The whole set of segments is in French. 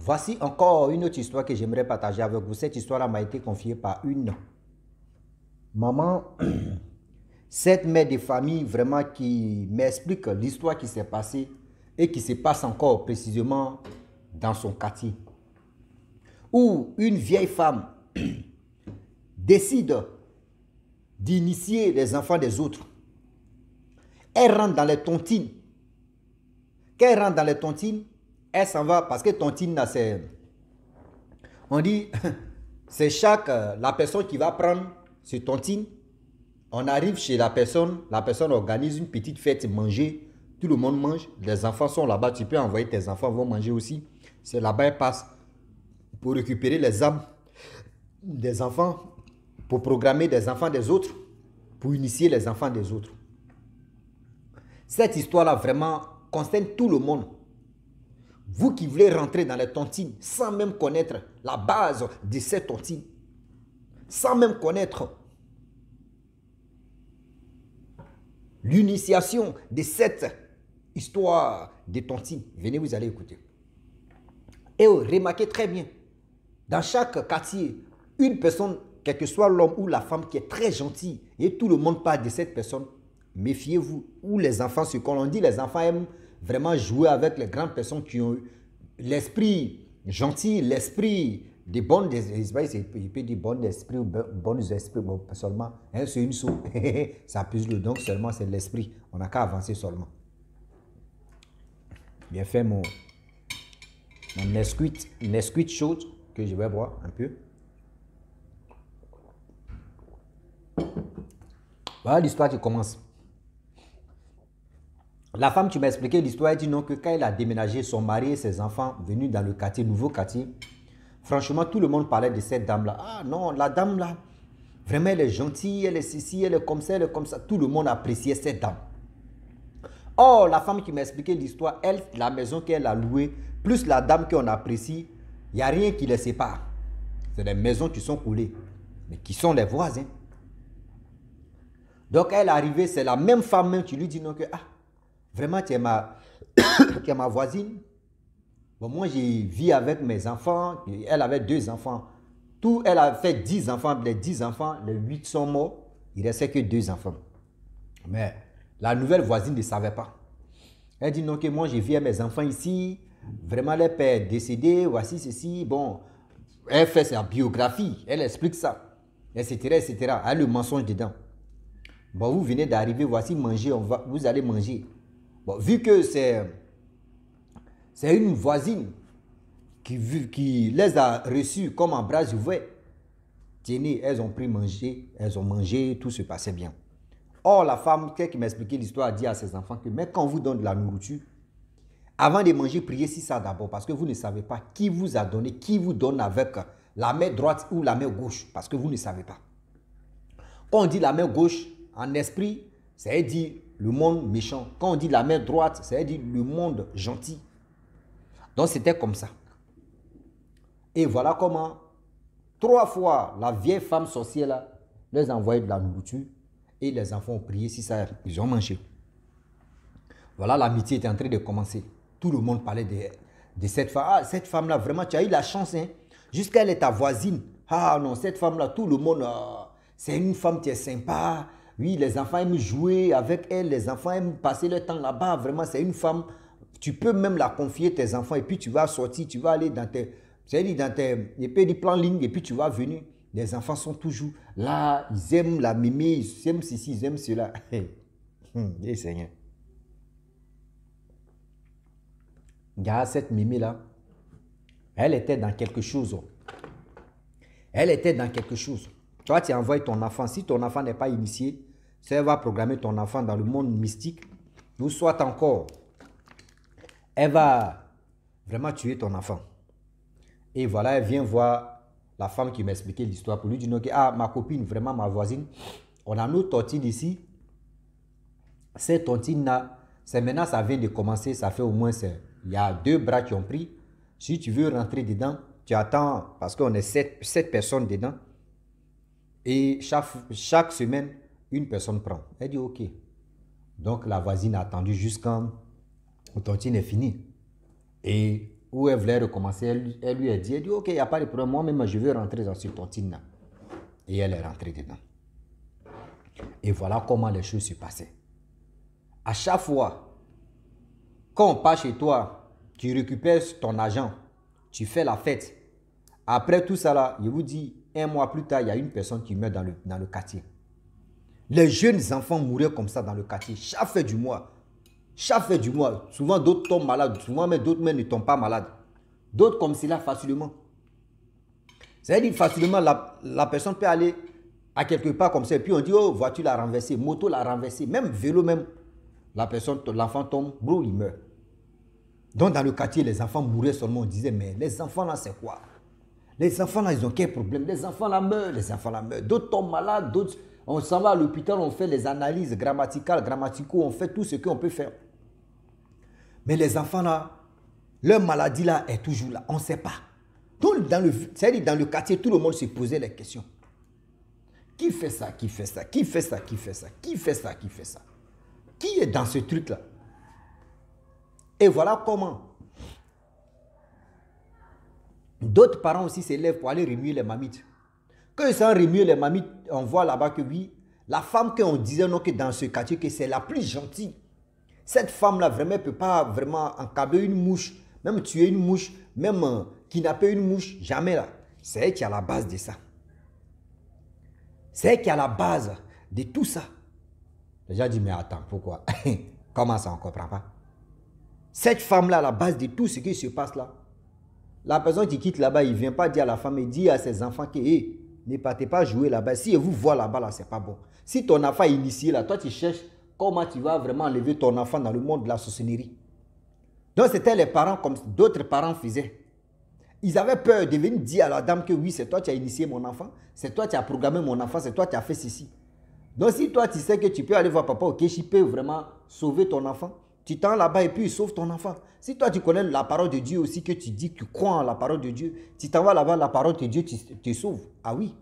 Voici encore une autre histoire que j'aimerais partager avec vous. Cette histoire-là m'a été confiée par une maman, cette mère de famille vraiment qui m'explique l'histoire qui s'est passée et qui se passe encore précisément dans son quartier. Où une vieille femme décide d'initier les enfants des autres. Elle rentre dans les tontines. Quand elle rentre dans les tontines, elle s'en va parce que tontine, c'est... On dit, c'est la personne qui va prendre ce tontine. On arrive chez la personne organise une petite fête, manger. Tout le monde mange, les enfants sont là-bas. Tu peux envoyer tes enfants, vont manger aussi. C'est là-bas, elle passe pour récupérer les âmes des enfants, pour programmer des enfants des autres, pour initier les enfants des autres. Cette histoire-là vraiment concerne tout le monde. Vous qui voulez rentrer dans les tontines sans même connaître la base de ces tontines, sans même connaître l'initiation de cette histoire de tontines, venez, vous allez écouter. Et remarquez très bien, dans chaque quartier, une personne, quel que soit l'homme ou la femme qui est très gentille, et tout le monde parle de cette personne, méfiez-vous. Ou les enfants, ce qu'on dit, les enfants aiment vraiment jouer avec les grandes personnes qui ont l'esprit gentil, l'esprit des bonnes esprits. Il peut dire bon esprit ou bons esprits, bon, seulement. Hein, c'est une soupe. Ça puse le don seulement, c'est l'esprit. On n'a qu'à avancer seulement. J'ai fait mon Nesquik chaud que je vais boire un peu. Voilà l'histoire qui commence. La femme qui m'a expliqué l'histoire, elle dit non que quand elle a déménagé, son mari et ses enfants venus dans le quartier, nouveau quartier, franchement, tout le monde parlait de cette dame-là. Ah non, la dame-là, vraiment, elle est gentille, elle est ceci, elle est comme ça, elle est comme ça. Tout le monde appréciait cette dame. Or, la femme qui m'a expliqué l'histoire, elle, la maison qu'elle a louée, plus la dame qu'on apprécie, il n'y a rien qui les sépare. C'est des maisons qui sont coulées, mais qui sont les voisins. Donc, elle est arrivée, c'est la même femme même qui lui dit non que, ah, vraiment, tu es ma voisine. Bon, moi, je vis avec mes enfants. Elle avait 2 enfants. Elle a fait 10 enfants. Les 10 enfants, les 8 sont morts. Il ne restait que 2 enfants. Mais la nouvelle voisine ne savait pas. Elle dit non, que moi, je vis avec mes enfants ici. Vraiment, leur père est décédé. Voici ceci. Bon, elle fait sa biographie. Elle explique ça. Etc., etc. Elle a le mensonge dedans. Bon, vous venez d'arriver. Voici manger. Vous allez manger. Bon, vu que c'est une voisine qui les a reçus comme en bras ouverts, tenez, elles ont pris manger, elles ont mangé, tout se passait bien. Or, la femme qui m'a expliqué l'histoire a dit à ses enfants que mais quand on vous donne de la nourriture, avant de manger, priez si ça d'abord, parce que vous ne savez pas qui vous a donné, qui vous donne avec la main droite ou la main gauche, parce que vous ne savez pas. Quand on dit la main gauche, en esprit, ça veut dire le monde méchant. Quand on dit la main droite, ça veut dire le monde gentil. Donc c'était comme ça. Et voilà comment 3 fois la vieille femme sorcière là les a envoyé de la nourriture et les enfants ont prié si ça, ils ont mangé. Voilà, l'amitié était en train de commencer. Tout le monde parlait de cette femme. Ah, cette femme là, vraiment, tu as eu la chance. Hein? Jusqu'à elle est ta voisine. Ah non, cette femme là, tout le monde, c'est une femme qui est sympa. Oui, les enfants aiment jouer avec elle, les enfants aiment passer leur temps là-bas. Vraiment, c'est une femme, tu peux même la confier tes enfants et puis tu vas sortir, tu vas aller dans tes plans ligne et puis tu vas venir. Les enfants sont toujours là, ils aiment la mémé, ils aiment ceci, ils aiment cela. Et Seigneur. Regarde cette mémé là, elle était dans quelque chose. Elle était dans quelque chose. Toi, tu envoies ton enfant. Si ton enfant n'est pas initié, ça va programmer ton enfant dans le monde mystique. Ou soit encore, elle va vraiment tuer ton enfant. Et voilà, elle vient voir la femme qui m'expliquait l'histoire pour lui dire okay, ah, ma copine, vraiment ma voisine, on a nos tontines ici. Ces tontines-là, c'est maintenant, ça vient de commencer, ça fait au moins, il y a 2 bras qui ont pris. Si tu veux rentrer dedans, tu attends, parce qu'on est 7 personnes dedans. Et chaque semaine, une personne prend. Elle dit ok. Donc la voisine a attendu jusqu'à quand le tontine est fini. Et où elle voulait recommencer, elle lui a dit, ok, il n'y a pas de problème, moi-même, je veux rentrer dans ce tontine-là. Et elle est rentrée dedans. Et voilà comment les choses se passaient. À chaque fois, quand on part chez toi, tu récupères ton argent, tu fais la fête. Après tout ça, là, je vous dis, un mois plus tard, il y a une personne qui meurt dans le quartier. Les jeunes enfants mouraient comme ça dans le quartier, chaque fin du mois. Chaque fin du mois, souvent d'autres tombent malades, souvent mais d'autres même ne tombent pas malades. D'autres comme cela facilement. C'est-à-dire facilement, la personne peut aller à quelque part comme ça, et puis on dit, oh, voiture l'a renversé, moto l'a renversé, même vélo même. La personne, l'enfant tombe, bro, il meurt. Donc dans le quartier, les enfants mouraient seulement, on disait, mais les enfants là, c'est quoi? Les enfants là, ils ont quel problème? Les enfants là meurent, les enfants là meurent. D'autres tombent malades, d'autres, on s'en va à l'hôpital, on fait les analyses grammaticaux, on fait tout ce qu'on peut faire. Mais les enfants là, leur maladie là est toujours là, on ne sait pas. Donc dans le quartier, tout le monde se posait les questions. Qui fait ça? Qui fait ça? Qui fait ça? Qui fait ça? Qui fait ça? Qui fait ça? Qui est dans ce truc-là? Et voilà comment d'autres parents aussi s'élèvent pour aller remuer les mamites. Quand ils sont remuer les mamites, on voit là-bas que oui, la femme qu'on disait non, que dans ce quartier, que c'est la plus gentille. Cette femme-là, vraiment, ne peut pas vraiment encabler une mouche, même tuer une mouche, même kidnapper une mouche, jamais là. C'est elle qui est à la base de ça. C'est elle qui est à la base de tout ça. Les gens disent, mais attends, pourquoi? Comment ça, on ne comprend pas? Cette femme-là, à la base de tout ce qui se passe là, la personne qui quitte là-bas, il ne vient pas dire à la femme, il dit à ses enfants que, hey, ne partez pas jouer là-bas. Si vous voit là-bas, là, ce n'est pas bon. Si ton enfant est initié là, toi tu cherches comment tu vas vraiment enlever ton enfant dans le monde de la sorcellerie. Donc c'était les parents comme d'autres parents faisaient. Ils avaient peur de venir dire à la dame que oui, c'est toi qui as initié mon enfant, c'est toi qui as programmé mon enfant, c'est toi qui as fait ceci. Donc si toi tu sais que tu peux aller voir papa, ok, je peux vraiment sauver ton enfant, tu t'en là-bas et puis il sauve ton enfant. Si toi tu connais la parole de Dieu aussi, que tu dis que tu crois en la parole de Dieu, tu t'en vas là-bas, la parole de Dieu te sauve. Ah oui.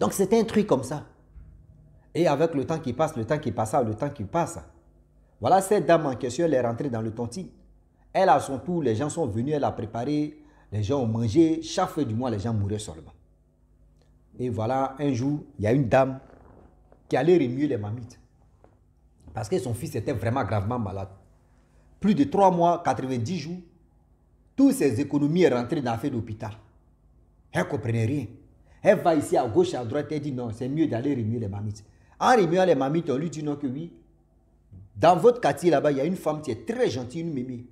Donc c'était un truc comme ça. Et avec le temps qui passe, voilà cette dame en question, elle est rentrée dans le tontine. Elle a son tour, les gens sont venus, elle a préparé, les gens ont mangé, chaque fin du mois, les gens mouraient seulement. Et voilà, un jour, il y a une dame qui allait remuer les mamites. Parce que son fils était vraiment gravement malade. Plus de 3 mois, 90 jours, toutes ses économies sont rentrées dans l'affaire d'hôpital. Elle ne comprenait rien. Elle va ici à gauche, à droite, elle dit non, c'est mieux d'aller remuer les mamites. En remuant les mamites, on lui dit non que oui. Dans votre quartier là-bas, il y a une femme qui est très gentille, une mémé.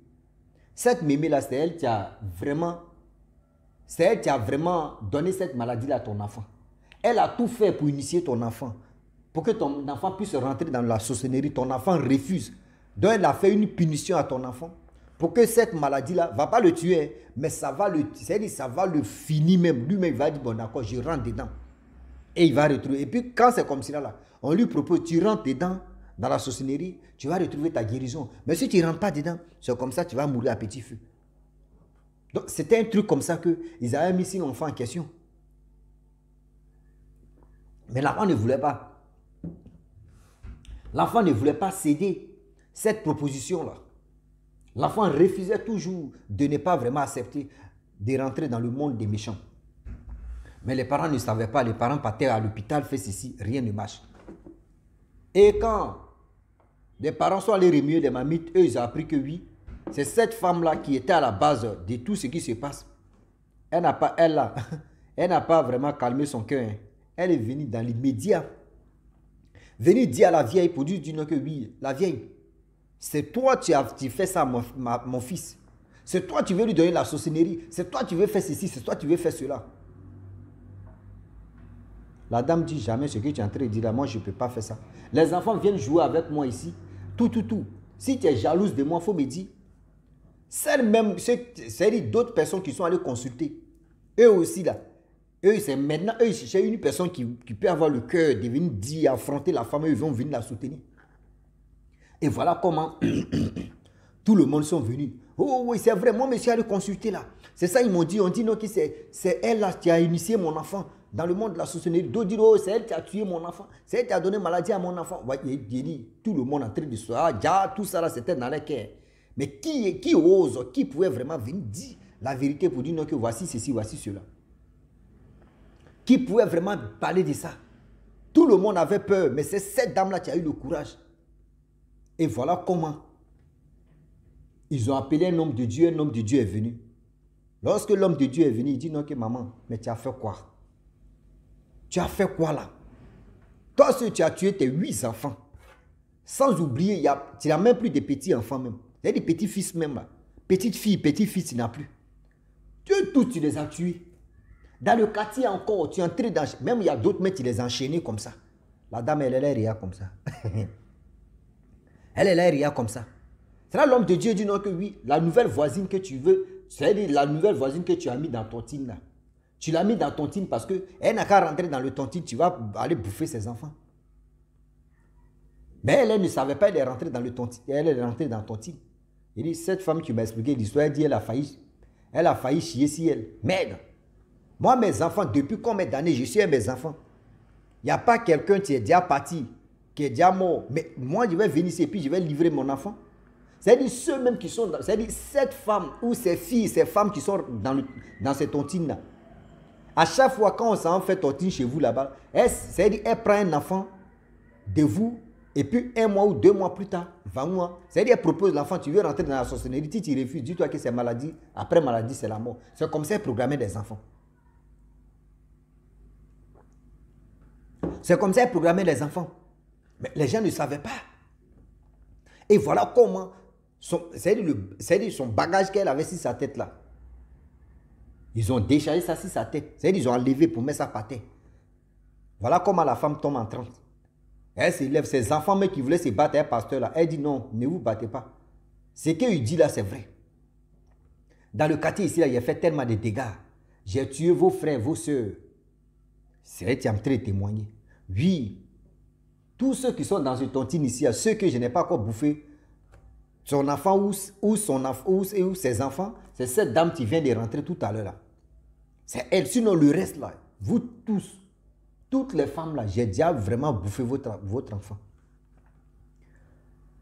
Cette mémé-là, c'est elle qui a vraiment donné cette maladie-là à ton enfant. Elle a tout fait pour initier ton enfant. Pour que ton enfant puisse rentrer dans la sorcellerie, ton enfant refuse. Donc elle a fait une punition à ton enfant. Pour que cette maladie-là ne va pas le tuer, mais ça va le finir même. Lui-même, il va dire, bon d'accord, je rentre dedans. Et il va retrouver. Et puis quand c'est comme cela, là, on lui propose, tu rentres dedans, dans la sorcellerie, tu vas retrouver ta guérison. Mais si tu ne rentres pas dedans, c'est comme ça, tu vas mourir à petit feu. Donc c'était un truc comme ça qu'ils avaient mis si l'enfant en question. Mais l'enfant ne voulait pas. L'enfant ne voulait pas céder cette proposition-là. L'enfant refusait toujours de ne pas vraiment accepter de rentrer dans le monde des méchants. Mais les parents ne savaient pas. Les parents partaient à l'hôpital, fait ceci, rien ne marche. Et quand les parents sont allés remuer les mamites, eux, ils ont appris que oui, c'est cette femme-là qui était à la base de tout ce qui se passe. Elle n'a pas vraiment calmé son cœur. Elle est venue dans l'immédiat. Venue dire à la vieille pour dire que oui, la vieille, c'est toi qui fais ça, mon fils. C'est toi qui veux lui donner la sorcellerie. C'est toi qui veux faire ceci, c'est toi qui veux faire cela. La dame dit jamais ce que tu es en train de dire là. Moi, je ne peux pas faire ça. Les enfants viennent jouer avec moi ici. Tout. Si tu es jalouse de moi, il faut me dire. C'est d'autres personnes qui sont allées consulter. Eux aussi là. Eux, c'est maintenant, c'est une personne qui peut avoir le cœur de venir dire, affronter la femme, eux, ils vont venir la soutenir. Et voilà comment tout le monde sont venus. Oh oui, c'est vrai, moi, monsieur, allé consulter là. C'est ça, ils m'ont dit, on dit non, que c'est elle là qui a initié mon enfant dans le monde de la sorcellerie. D'autres disent, oh, c'est elle qui a tué mon enfant. C'est elle qui a donné maladie à mon enfant. Ouais, il dit, tout le monde est en train de se dire, tout ça là, c'était dans les cœurs. Mais qui ose, qui pouvait vraiment venir dire la vérité pour dire non que voici ceci, voici cela? Qui pouvait vraiment parler de ça? Tout le monde avait peur, mais c'est cette dame-là qui a eu le courage. Et voilà comment ils ont appelé un homme de Dieu est venu. Lorsque l'homme de Dieu est venu, il dit non que maman, mais tu as fait quoi? Tu as fait quoi là? Toi, tu as tué tes 8 enfants. Sans oublier, tu n'as même plus de petits-enfants même. Il y a des petits-fils même là. Petites filles, petits-fils, tu n'as plus. Tu les as tués. Dans le quartier encore, tu es entré dans... Même il y a d'autres, mais tu les as enchaînés comme ça. La dame, elle est là comme ça. Elle est là comme ça. C'est là l'homme de Dieu dit non que oui, la nouvelle voisine que tu veux, c'est la nouvelle voisine que tu as mis dans ton team là. Tu l'as mis dans ton team parce qu'elle n'a qu'à rentrer dans le tontine, tu vas aller bouffer ses enfants. Mais elle ne savait pas, elle est rentrée dans le tontine, elle est rentrée dans ton team. Il dit, cette femme qui m'a expliqué l'histoire, elle dit, elle a failli chier si elle. Merde. Moi, mes enfants, depuis combien d'années je suis avec mes enfants? Il n'y a pas quelqu'un qui est déjà parti, qui est déjà mort. Mais moi, je vais venir ici et puis je vais livrer mon enfant. C'est-à-dire ceux même qui sont... C'est-à-dire cette femme ou ces filles, ces femmes qui sont dans ces tontines-là. À chaque fois quand on s'en fait tontine chez vous là-bas, c'est-à-dire elle prend un enfant de vous et puis 1 mois ou 2 mois plus tard, 20 mois, c'est-à-dire elle propose l'enfant, tu veux rentrer dans la sorcellerie, tu refuses, dis-toi que c'est maladie, après maladie c'est la mort. C'est comme ça elle programmait des enfants. C'est comme ça elle programmait les enfants. Mais les gens ne savaient pas. Et voilà comment, c'est-à-dire son bagage qu'elle avait sur sa tête là. Ils ont déchargé ça sur sa tête. C'est-à-dire ils ont enlevé pour mettre ça par terre. Voilà comment la femme tombe enceinte. Elle s'élève, ses enfants mais qui voulaient se battre avec un pasteur là. Elle dit non, ne vous battez pas. Ce qu'il dit là, c'est vrai. Dans le quartier ici, là, il a fait tellement de dégâts. J'ai tué vos frères, vos soeurs. C'est elle qui est en train de témoigner. Oui, tous ceux qui sont dans ce tontine ici, ceux que je n'ai pas encore bouffé, son enfant ou ses enfants, c'est cette dame qui vient de rentrer tout à l'heure là. C'est elle, sinon le reste là, vous tous, toutes les femmes là, j'ai déjà vraiment bouffé votre enfant.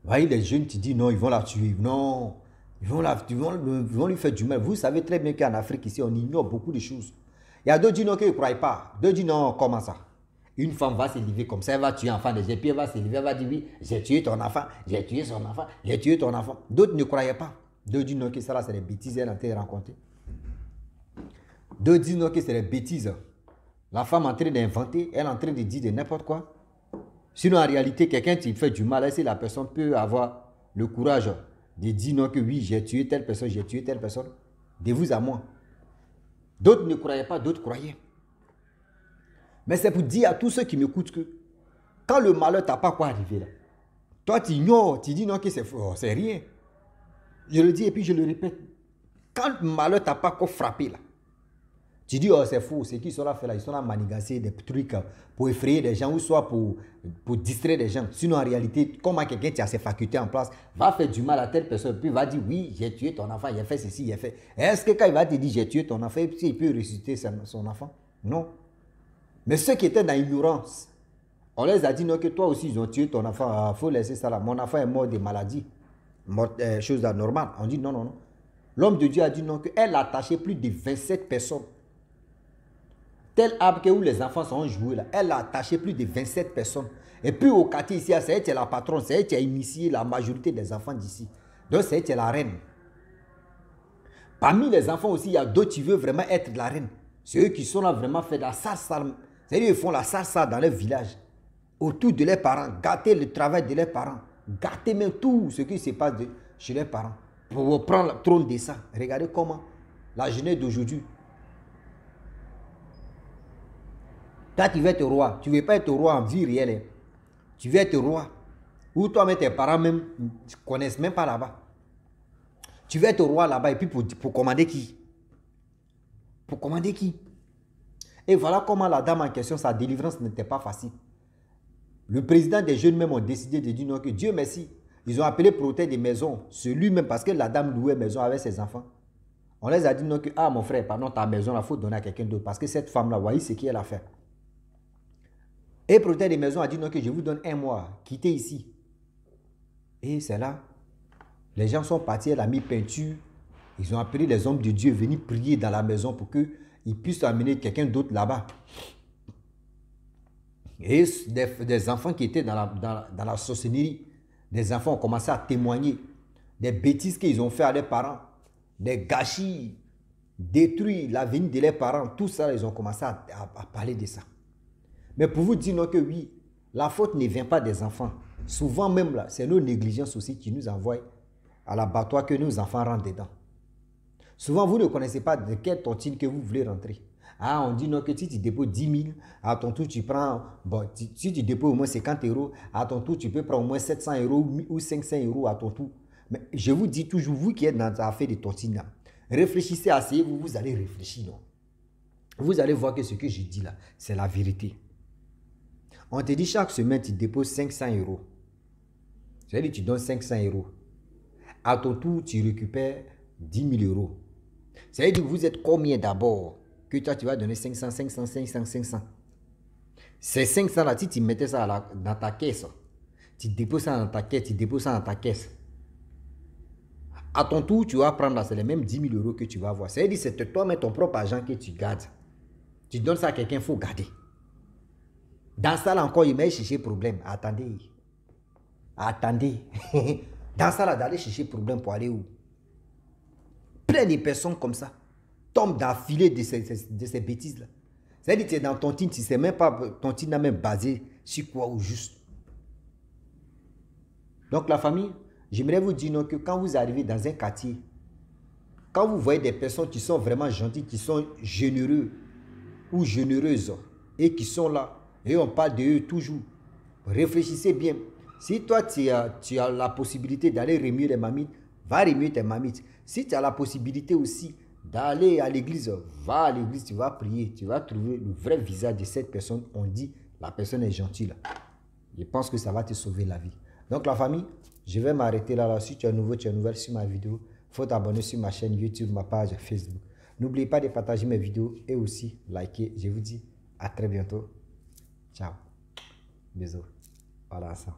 Vous voyez les jeunes qui disent non, ils vont la tuer, non, ils vont lui faire du mal. Vous savez très bien qu'en Afrique ici, on ignore beaucoup de choses. Il y a d'autres qui disent non, qu'ils ne croient pas. D'autres disent non, comment ça? Une femme va se lever comme ça, elle va tuer l'enfant de Jésus, puis elle va se lever, elle va dire oui, j'ai tué ton enfant, j'ai tué son enfant, j'ai tué ton enfant. D'autres ne croyaient pas. D'autres disent non, que ça là, c'est des bêtises, elle a été rencontrée. D'autres disent non, que c'est des bêtises. La femme est en train d'inventer, elle est en train de dire de n'importe quoi. Sinon, en réalité, quelqu'un qui fait du mal, si la personne peut avoir le courage de dire non, que oui, j'ai tué telle personne, de vous à moi. D'autres ne croyaient pas, d'autres croyaient. Mais c'est pour dire à tous ceux qui m'écoutent que quand le malheur t'a pas quoi arriver là, toi tu ignores, tu dis non que c'est rien. Je le dis et puis je le répète. Quand le malheur t'a pas quoi frappé là, tu dis oh c'est faux, ce qu'ils sont là fait là, ils sont là manigancer des trucs pour effrayer des gens ou soit pour distraire des gens. Sinon en réalité, comment quelqu'un qui a ses facultés en place va faire du mal à telle personne puis va dire oui j'ai tué ton enfant, il a fait ceci, il a fait. Est-ce que quand il va te dire j'ai tué ton enfant, il peut ressusciter son enfant? Non. Mais ceux qui étaient dans l'ignorance, on les a dit non que toi aussi ils ont tué ton enfant, il faut laisser ça là. Mon enfant est mort de maladie, chose normale. On dit non, non, non. L'homme de Dieu a dit non, qu'elle a attaché plus de 27 personnes. Tel arbre que où les enfants sont joués là, elle a attaché plus de 27 personnes. Et puis au quartier ici, c'est elle qui est la patronne, c'est elle qui a initié la majorité des enfants d'ici. Donc c'est elle qui est la reine. Parmi les enfants aussi, il y a d'autres qui veulent vraiment être la reine. C'est eux qui sont là vraiment fait de la salsa. C'est-à-dire qu'ils font la salsa dans leur village, autour de leurs parents, gâter le travail de leurs parents, gâter même tout ce qui se passe chez leurs parents, pour prendre le trône de ça. Regardez comment la jeunesse d'aujourd'hui. Toi, tu veux être roi, tu ne veux pas être roi en vie réelle. Tu veux être roi, ou toi-même tes parents même ne connaissent même pas là-bas. Tu veux être roi là-bas et puis pour commander qui? Pour commander qui? Et voilà comment la dame en question, sa délivrance n'était pas facile. Le président des jeunes même ont décidé de dire non, que Dieu merci. Ils ont appelé propriétaire des maisons, celui même parce que la dame louait maison avec ses enfants. On les a dit non, que ah mon frère, pardon, ta maison, il faut donner à quelqu'un d'autre parce que cette femme-là, voyez ce qu'elle a fait. Et le propriétaire des maisons a dit non, que je vous donne 1 mois, quittez ici. Et c'est là, Les gens sont partis, elle a mis peinture. Ils ont appelé les hommes de Dieu venir prier dans la maison pour qu'ils puissent amener quelqu'un d'autre là-bas. Et des enfants qui étaient dans la sorcellerie, des enfants ont commencé à témoigner des bêtises qu'ils ont fait à leurs parents, des gâchis, détruire l'avenir de leurs parents. Tout ça, ils ont commencé à parler de ça. Mais pour vous dire non, que oui, la faute ne vient pas des enfants. Souvent même, là, c'est nos négligences aussi qui nous envoient à l'abattoir que nos enfants rentrent dedans. Souvent, vous ne connaissez pas de quelle tontine que vous voulez rentrer. Ah, on dit non, que si tu déposes 10 000, à ton tour, tu prends, bon, si tu déposes au moins 50 €, à ton tour, tu peux prendre au moins 700 € ou 500 € à ton tour. Mais je vous dis toujours, vous qui êtes dans l'affaire de tontine, là, réfléchissez, asseyez-vous, vous allez réfléchir. Non? Vous allez voir que ce que je dis là, c'est la vérité. On te dit chaque semaine, tu déposes 500 €. C'est-à-dire tu donnes 500 €. À ton tour, tu récupères 10 000 €. C'est-à-dire que vous êtes combien d'abord que toi, tu vas donner 500, 500, 500, 500. Ces 500 là, si tu mettais ça dans ta caisse, tu déposes ça dans ta caisse, tu déposes ça dans ta caisse. À ton tour, tu vas prendre là, c'est les mêmes 10 000 € que tu vas avoir. C'est-à-dire que c'est toi-même ton propre argent que tu gardes. Tu donnes ça à quelqu'un, il faut garder. Dans ça là encore, il m'a cherché problème. Attendez. Attendez. Dans ça là, d'aller chercher problème pour aller où? Plein de personnes comme ça tombent dans le filet de ces bêtises-là. C'est-à-dire que tu es dans ton team, tu ne sais même pas, ton team n'a même basé sur quoi au juste. Donc la famille, j'aimerais vous dire non, que quand vous arrivez dans un quartier, quand vous voyez des personnes qui sont vraiment gentilles, qui sont généreux ou généreuses, et qui sont là, et on parle d'eux toujours, réfléchissez bien. Si toi, tu as la possibilité d'aller remuer les mamites, va remuer tes mamites. Si tu as la possibilité aussi d'aller à l'église, va à l'église, tu vas prier, tu vas trouver le vrai visage de cette personne. On dit, la personne est gentille. Je pense que ça va te sauver la vie. Donc la famille, je vais m'arrêter là. Si tu es nouveau, tu es nouvelle sur ma vidéo, il faut t'abonner sur ma chaîne YouTube, ma page Facebook. N'oubliez pas de partager mes vidéos et aussi liker. Je vous dis à très bientôt. Ciao. Bisous. Voilà ça.